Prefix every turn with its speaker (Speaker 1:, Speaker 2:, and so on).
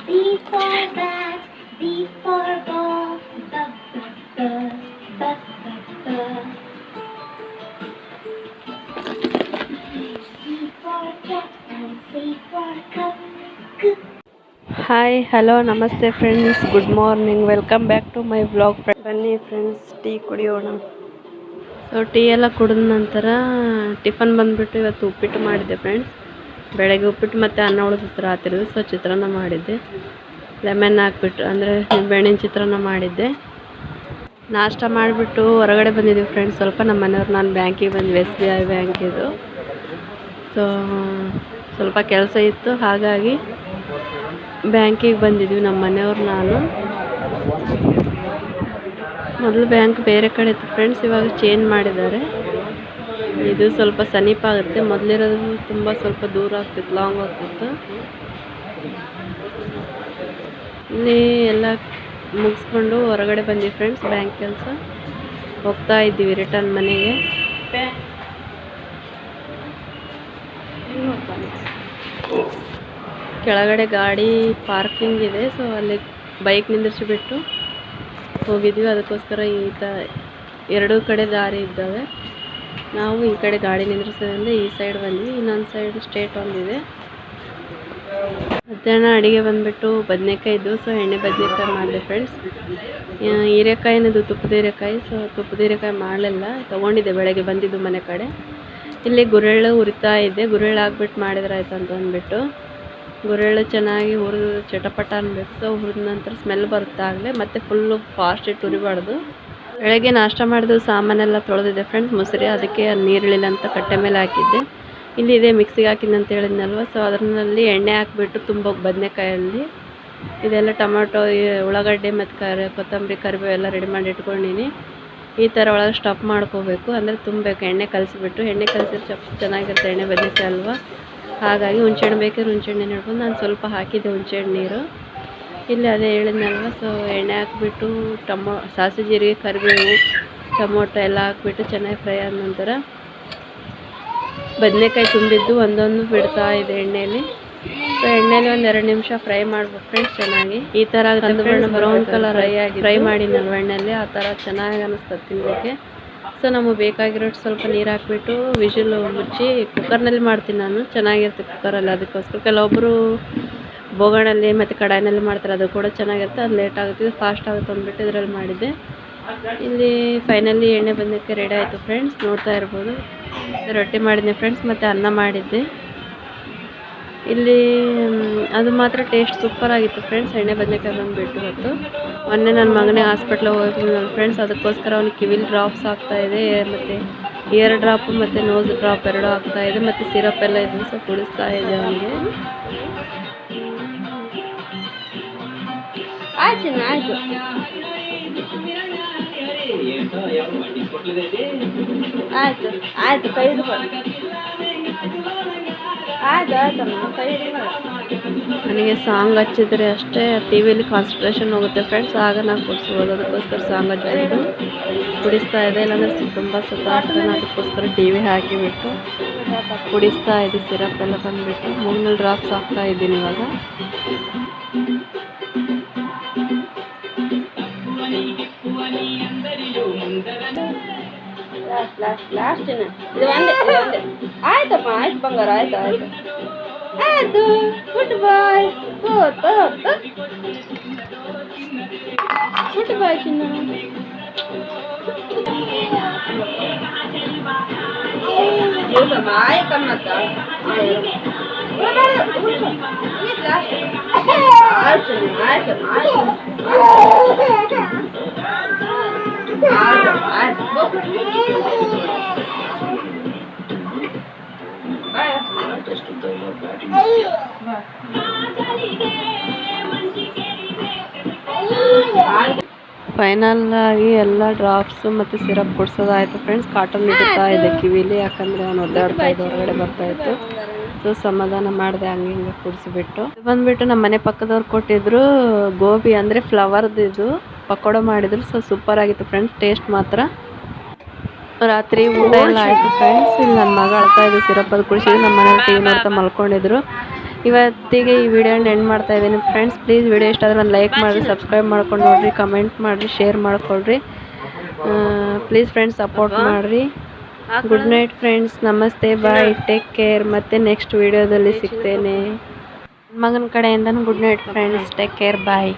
Speaker 1: B for bat, B for ball, B, B, B, B, B. C for cat and C for cup, C.
Speaker 2: Hi hello ನಮಸ್ತೆ friends, good morning, welcome back to my vlog. ಬನ್ನಿ friends, tea ಕುಡಿಯೋಣ. So tea ಎಲ್ಲ ಕುಡಿದ ನಂತರ tiffin ಬಂದುಬಿಟ್ಟು ಇವತ್ತು ಉಪ್ಪಿಟ್ಟು ಮಾಡಿದ್ದೆ friends. ಬೆಳಗ್ಗೆ ಉಪ್ಪಿಟ್ಟು ಮತ್ತು ಅನ್ನ ಉಳಿದಿತ್ತು ರಾತ್ರಿದು. ಸೊ ಚಿತ್ರಾನ್ನ ಮಾಡಿದ್ದೆ, ಲೆಮನ್ ಹಾಕ್ಬಿಟ್ಟು, ಅಂದರೆ ಬೆಣ್ಣಿನ ಚಿತ್ರಾನ್ನ ಮಾಡಿದ್ದೆ. ನಾಷ್ಟ ಮಾಡಿಬಿಟ್ಟು ಹೊರಗಡೆ ಬಂದಿದ್ದೀವಿ ಫ್ರೆಂಡ್ಸ್. ಸ್ವಲ್ಪ ನಮ್ಮ ಮನೆಯವ್ರು, ನಾನು ಬ್ಯಾಂಕಿಗೆ ಬಂದ್ವಿ, SBI ಬ್ಯಾಂಕಿದು. ಸೊ ಸ್ವಲ್ಪ ಕೆಲಸ ಇತ್ತು, ಹಾಗಾಗಿ ಬ್ಯಾಂಕಿಗೆ ಬಂದಿದ್ವಿ ನಮ್ಮ ಮನೆಯವ್ರು ನಾನು. ಮೊದಲು ಬ್ಯಾಂಕ್ ಬೇರೆ ಕಡೆ ಇತ್ತು ಫ್ರೆಂಡ್ಸ್, ಇವಾಗ ಚೇಂಜ್ ಮಾಡಿದ್ದಾರೆ. ಇದು ಸ್ವಲ್ಪ ಸಮೀಪ ಆಗುತ್ತೆ, ಮೊದಲಿರೋದು ತುಂಬ ಸ್ವಲ್ಪ ದೂರ ಆಗ್ತಿತ್ತು, ಲಾಂಗ್ ಆಗ್ತಿತ್ತು. ಇಲ್ಲಿ ಎಲ್ಲ ಮುಗಿಸ್ಕೊಂಡು ಹೊರಗಡೆ ಬಂದ್ವಿ ಫ್ರೆಂಡ್ಸ್. ಬ್ಯಾಂಕ್ ಕೆಲಸ ಹೋಗ್ತಾ ಇದ್ದೀವಿ ರಿಟರ್ನ್ ಮನೆಗೆ. ಕೆಳಗಡೆ ಗಾಡಿ ಪಾರ್ಕಿಂಗ್ ಇದೆ, ಸೊ ಅಲ್ಲಿ ಬೈಕ್ ನಿಂದಿರಿಸಿಬಿಟ್ಟು ಹೋಗಿದ್ವಿ. ಅದಕ್ಕೋಸ್ಕರ ಎರಡೂ ಕಡೆ ದಾರಿ ಇದ್ದಾವೆ. ನಾವು ಈ ಕಡೆ ಗಾಡಿ ನಿಂದಿರಿಸೋದ್ರಿಂದ ಈ ಸೈಡ್ ಬಂದ್ವಿ, ಇನ್ನೊಂದು ಸೈಡ್ ಸ್ಟ್ರೇಟ್ ಒಂದಿದೆ. ಮಧ್ಯಾಹ್ನ ಅಡುಗೆ ಬಂದುಬಿಟ್ಟು ಬದನೆಕಾಯಿ ಇದ್ದು, ಸೊ ಎಣ್ಣೆ ಬದನೆಕಾಯಿ ಮಾಡಿದೆ ಫ್ರೆಂಡ್ಸ್. ಹೀರೆಕಾಯಿನದು ತುಪ್ಪದ ಹೀರೆಕಾಯಿ, ಸೊ ತುಪ್ಪದ ಹೀರೆಕಾಯಿ ಮಾಡಲಿಲ್ಲ, ತೊಗೊಂಡಿದ್ದೆ ಬೆಳಗ್ಗೆ ಬಂದಿದ್ದು ಮನೆ ಕಡೆ. ಇಲ್ಲಿ ಗುರೆಳ್ಳು ಹುರಿತಾ ಇದ್ದೆ, ಗುರೆಳ್ಳು ಹಾಕ್ಬಿಟ್ಟು ಮಾಡಿದ್ರೆ ಆಯ್ತು ಅಂತ ಅಂದ್ಬಿಟ್ಟು. ಗುರೆಳ್ಳು ಚೆನ್ನಾಗಿ ಹುರಿದು ಚಟಪಟ ಅನ್ಬೇಕು. ಸೊ ಹುರಿದ ನಂತರ ಸ್ಮೆಲ್ ಬರುತ್ತಾಗಲೇ, ಮತ್ತು ಫುಲ್ಲು ಫಾಸ್ಟ್ ಇಟ್ಟು ಹುರಿಬಾರ್ದು. ಬೆಳಗ್ಗೆ ನಾಷ್ಟ ಮಾಡಿದ್ದು ಸಾಮಾನೆಲ್ಲ ತೊಳೆದಿದ್ದೆ ಫ್ರೆಂಡ್ಸ್. ಮೊಸರಿ, ಅದಕ್ಕೆ ನೀರಿಳಿಲ್ಲ ಅಂತ ಕಟ್ಟೆ ಮೇಲೆ ಹಾಕಿದ್ದೆ. ಇಲ್ಲಿ ಇದೆ ಮಿಕ್ಸಿಗೆ ಹಾಕಿದ್ದೆ ಅಂತ ಹೇಳಿದ್ನಲ್ವ. ಸೊ ಅದರಲ್ಲಿ ಎಣ್ಣೆ ಹಾಕಿಬಿಟ್ಟು ತುಂಬ ಬದನೆಕಾಯಲ್ಲಿ ಇದೆಲ್ಲ ಟೊಮೆಟೊ, ಉಳ್ಳಾಗಡ್ಡೆ ಮತ್ತು ಕೊತ್ತಂಬರಿ, ಕರಿಬೇವು ಎಲ್ಲ ರೆಡಿ ಮಾಡಿ ಇಟ್ಕೊಂಡಿನಿ. ಈ ಥರ ಒಳಗೆ ಸ್ಟಫ್ ಮಾಡ್ಕೋಬೇಕು, ಅಂದರೆ ತುಂಬಬೇಕು. ಎಣ್ಣೆ ಕಲಿಸಿಬಿಟ್ಟು, ಎಣ್ಣೆ ಕಲಿಸಿದ್ರೆ ಚೆನ್ನಾಗಿರುತ್ತೆ ಎಣ್ಣೆ ಬದನೆಕಾಯಿ ಅಲ್ವಾ. ಹಾಗಾಗಿ ಹುಣಸೆಹಣ್ಣು ಬೇಕಾದ್ರೆ ಹುಣಸೆಹಣ್ಣು ಹಿಡ್ಕೊಂಡು ನಾನು ಸ್ವಲ್ಪ ಹಾಕಿದ್ದೆ ಹುಣಸೆಹಣ್ಣು ನೀರು. ಇಲ್ಲಿ ಅದೇ ಹೇಳಿದ್ನಲ್ವ. ಸೊ ಎಣ್ಣೆ ಹಾಕಿಬಿಟ್ಟು ಸಾಸಿವೆ, ಜೀರಿಗೆ, ಕರಿಬೇವು, ಟೊಮೊಟೊ ಎಲ್ಲ ಹಾಕಿಬಿಟ್ಟು ಚೆನ್ನಾಗಿ ಫ್ರೈ ಆದ ನಂತರ ಬದನೆಕಾಯಿ ತುಂಬಿದ್ದು ಒಂದೊಂದು ಬಿಡ್ತಾ ಇದೆ ಎಣ್ಣೆಯಲ್ಲಿ. ಸೊ ಎಣ್ಣೆಯಲ್ಲಿ ಒಂದು 2 ನಿಮಿಷ ಫ್ರೈ ಮಾಡ್ಬೇಕು ಫ್ರೆಂಡ್ಸ್ ಚೆನ್ನಾಗಿ. ಈ ಥರ ಬ್ರೌನ್ ಕಲರ್ ಫ್ರೈ ಮಾಡಿನಲ್ವ ಎಣ್ಣೆಯಲ್ಲಿ, ಆ ಥರ ಚೆನ್ನಾಗಿ ಅನ್ನಿಸ್ತದೆ ತಿನ್ನೋಕ್ಕೆ. ಸೊ ನಮಗೆ ಬೇಕಾಗಿರೋಷ್ಟು ಸ್ವಲ್ಪ ನೀರು ಹಾಕಿಬಿಟ್ಟು ವಿಷಲ್ ಮುಚ್ಚಿ ಕುಕ್ಕರ್ನಲ್ಲಿ ಮಾಡ್ತೀನಿ ನಾನು, ಚೆನ್ನಾಗಿರುತ್ತೆ ಕುಕ್ಕರಲ್ಲಿ. ಅದಕ್ಕೋಸ್ಕರ ಕೆಲವೊಬ್ಬರು ಬೋಗಣಲ್ಲಿ ಮತ್ತು ಕಡಾಯಿನಲ್ಲಿ ಮಾಡ್ತಾರೆ, ಅದು ಕೂಡ ಚೆನ್ನಾಗಿರುತ್ತೆ. ಅದು ಲೇಟ್ ಆಗುತ್ತೆ, ಫಾಸ್ಟ್ ಆಗುತ್ತೆ ಅಂದ್ಬಿಟ್ಟು ಇದರಲ್ಲಿ ಮಾಡಿದ್ದೆ. ಇಲ್ಲಿ ಫೈನಲಿ ಎಣ್ಣೆ ಬಂದಕ್ಕೆ ರೆಡಿ ಆಯಿತು ಫ್ರೆಂಡ್ಸ್, ನೋಡ್ತಾ ಇರ್ಬೋದು. ರೊಟ್ಟಿ ಮಾಡಿದ್ದೆ ಫ್ರೆಂಡ್ಸ್, ಮತ್ತು ಅನ್ನ ಮಾಡಿದ್ದೆ. ಇಲ್ಲಿ ಅದು ಮಾತ್ರ ಟೇಸ್ಟ್ ಸೂಪರಾಗಿತ್ತು ಫ್ರೆಂಡ್ಸ್, ಎಣ್ಣೆ ಬದನೆಕಾಯಿ ಬಂದುಬಿಟ್ಟು. ಹೊತ್ತು ಮೊನ್ನೆ ನನ್ನ ಮಗನಿಗೆ ಹಾಸ್ಪಿಟ್ಲಿಗೆ ಹೋಗಿದ್ನಲ್ಲ ಫ್ರೆಂಡ್ಸ್, ಅದಕ್ಕೋಸ್ಕರ ಅವ್ನಿಗೆ ಕಿವಿಲಿ ಡ್ರಾಪ್ಸ್ ಆಗ್ತಾಯಿದೆ, ಮತ್ತು ಇಯರ್ ಡ್ರಾಪು ಮತ್ತು ನೋಸ್ ಡ್ರಾಪ್ ಎರಡೂ ಆಗ್ತಾಯಿದೆ, ಮತ್ತು ಸಿರಪ್ ಎಲ್ಲ ಇದೆ. ಸೊ ಕುಡಿಸ್ತಾ ಇದೆ ಅವನಿಗೆ. ಆಯ್ತು ಆಯಿತು ಆಯಿತು ಆಯಿತು ಕೈ ನನಗೆ ಸಾಂಗ್ ಹಚ್ಚಿದ್ರೆ ಅಷ್ಟೇ ಟಿ ವಿಲಿ ಕಾನ್ಸಂಟ್ರೇಷನ್ ಹೋಗುತ್ತೆ ಫ್ರೆಂಡ್ಸ್, ಆಗ ನಾನು ಕುಡಿಸ್ಬೋದು. ಅದಕ್ಕೋಸ್ಕರ ಸಾಂಗ್ ಹಚ್ಚಿದ್ದು ಕುಡಿಸ್ತಾ ಇದೆ, ಇಲ್ಲಾಂದರೆ ತುಂಬ ಸುತ್ತಾಡ್ತಾನೆ. ಅದಕ್ಕೋಸ್ಕರ ಟಿ ವಿ ಹಾಕಿಬಿಟ್ಟು ಕುಡಿಸ್ತಾ ಇದೆ. ಸಿರಪ್ ಎಲ್ಲ ಬಂದುಬಿಟ್ಟು ಮೂಗಿನಲ್ಲಿ ಡ್ರಾಪ್ಸ್ ಹಾಕ್ತಾ ಇದ್ದೀನಿ ಇವಾಗ. ಲಾಸ್ಟ್ ಇದು ಒಂದೇ ಆಯ್ತಮ್ಮ, ಆಯ್ತು ಬಂಗಾರ, ಆಯ್ತು ಆಯ್ತು ಆಯ್ತು. ಗುಡ್ ಬಾಯ್, ಗುಡ್ ಬಾಯ್ ಚಿನ್ನ. ಆಯ್ತಮ್ಮತ್ತ ಫೈನಲ್ ಆಗಿ ಎಲ್ಲ ಡ್ರಾಪ್ಸು ಮತ್ತು ಸಿರಪ್ ಕುಡಿಸೋದಾಯಿತು ಫ್ರೆಂಡ್ಸ್. ಕಾಟನ್ ಇಡ್ತಾ ಇದೆ ಕಿವಿಲಿ, ಯಾಕಂದರೆ ಅವನು ಒದ್ದಾಡ್ತಾ ಇದ್ದು ಹೊರಗಡೆ ಬರ್ತಾಯಿತ್ತು. ಸೊ ಸಮಾಧಾನ ಮಾಡಿದೆ, ಹಂಗೆ ಹಿಂಗೆ ಕುಡಿಸ್ಬಿಟ್ಟು. ಬಂದುಬಿಟ್ಟು ನಮ್ಮ ಮನೆ ಪಕ್ಕದವ್ರು ಕೊಟ್ಟಿದ್ರು ಗೋಬಿ, ಅಂದರೆ ಫ್ಲವರ್ದು ಇದು ಪಕೋಡ ಮಾಡಿದ್ರು. ಸೊ ಸೂಪರ್ ಆಗಿತ್ತು ಫ್ರೆಂಡ್ಸ್, ಟೇಸ್ಟ್ ಮಾತ್ರ. ರಾತ್ರಿ ಊಟ ಎಲ್ಲ ಆಯಿತು ಫ್ರೆಂಡ್ಸ್. ಇಲ್ಲಿ ನನ್ನ ಮಗ ಅಳ್ತಾ ಇದ್ದು ಸಿರಪ್ ಅದು ಕುಡಿಸಿದ್ರು. ನಮ್ಮ ಮನೇಲಿ ಟಿ ವಿ ನೋಡ್ತಾ ಮಲ್ಕೊಂಡಿದ್ರು. ಇವತ್ತಿಗೆ ಈ ವಿಡಿಯೋನ ಎಂಡ್ ಮಾಡ್ತಾ ಇದ್ದೀನಿ ಫ್ರೆಂಡ್ಸ್. ಪ್ಲೀಸ್ ವಿಡಿಯೋ ಇಷ್ಟ ಆದರೆ ಒಂದು ಲೈಕ್ ಮಾಡಿರಿ, ಸಬ್ಸ್ಕ್ರೈಬ್ ಮಾಡ್ಕೊಂಡು ನೋಡಿರಿ, ಕಮೆಂಟ್ ಮಾಡಿರಿ, ಶೇರ್ ಮಾಡ್ಕೊಳ್ರಿ. ಪ್ಲೀಸ್ ಫ್ರೆಂಡ್ಸ್ ಸಪೋರ್ಟ್ ಮಾಡಿರಿ. ಗುಡ್ ನೈಟ್ ಫ್ರೆಂಡ್ಸ್, ನಮಸ್ತೆ, ಬಾಯ್, ಟೇಕ್ ಕೇರ್. ಮತ್ತೆ ನೆಕ್ಸ್ಟ್ ವಿಡಿಯೋದಲ್ಲಿ ಸಿಗ್ತೇನೆ. ಮಗನ ಕಡೆಯಿಂದನೂ good night friends, take care, ಬಾಯ್.